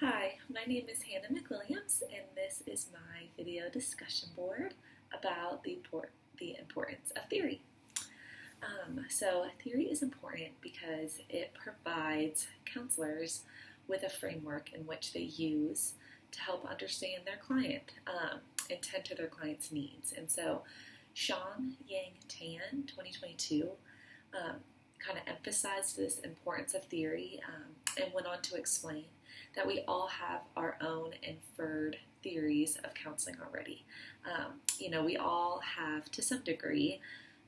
Hi, my name is Hannah McWilliams, and this is my video discussion board about the importance of theory. So theory is important because it provides counselors with a framework in which they use to help understand their client and tend to their client's needs. And so Sean Yang Tan, 2022, kind of emphasized this importance of theory and went on to explain that we all have our own inferred theories of counseling already. We all have, to some degree,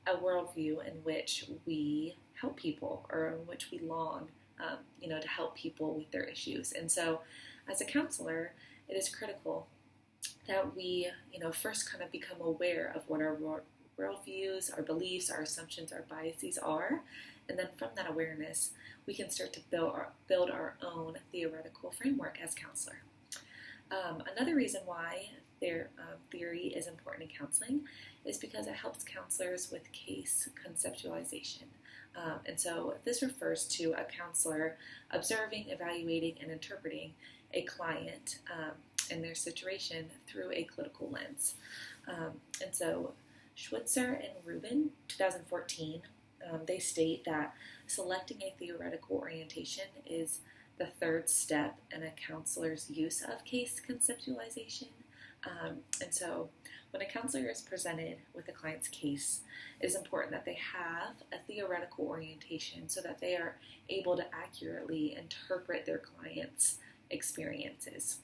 a worldview in which we help people or in which we long, to help people with their issues. And so, as a counselor, it is critical that we, first kind of become aware of what our worldviews, our beliefs, our assumptions, our biases are. And then from that awareness, we can start to build our own theoretical framework as counselor. Another reason why theory is important in counseling is because it helps counselors with case conceptualization. And so this refers to a counselor observing, evaluating, and interpreting a client and their situation through a clinical lens. And so Schweitzer and Rubin, 2014, they state that selecting a theoretical orientation is the third step in a counselor's use of case conceptualization. And so when a counselor is presented with a client's case, it is important that they have a theoretical orientation so that they are able to accurately interpret their client's experiences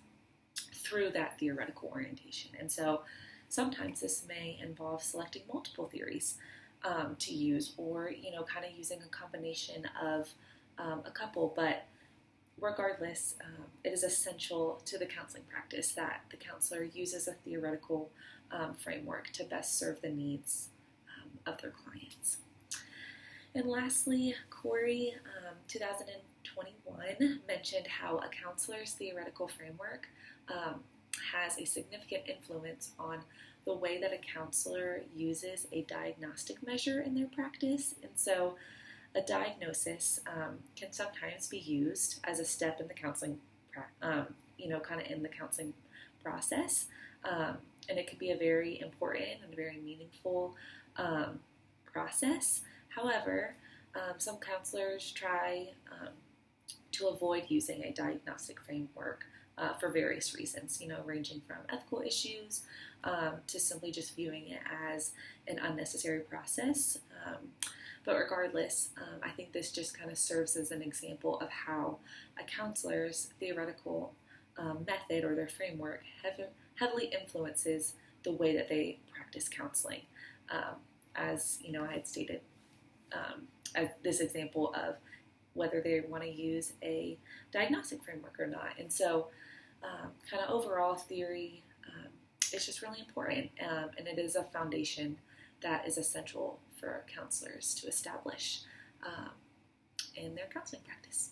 through that theoretical orientation. And so sometimes this may involve selecting multiple theories to use, or kind of using a combination of a couple. But regardless, it is essential to the counseling practice that the counselor uses a theoretical framework to best serve the needs of their clients. And lastly, Corey, 2021, mentioned how a counselor's theoretical framework has a significant influence on the way that a counselor uses a diagnostic measure in their practice. And so a diagnosis can sometimes be used as a step in the counseling, kind of in the counseling process. And it could be a very important and very meaningful process. However, some counselors try to avoid using a diagnostic framework for various reasons, ranging from ethical issues to simply just viewing it as an unnecessary process. But regardless, I think this just kind of serves as an example of how a counselor's theoretical method or their framework heavily influences the way that they practice counseling. As I had stated, as this example of whether they want to use a diagnostic framework or not. And so kind of overall theory is just really important, and it is a foundation that is essential for counselors to establish in their counseling practice.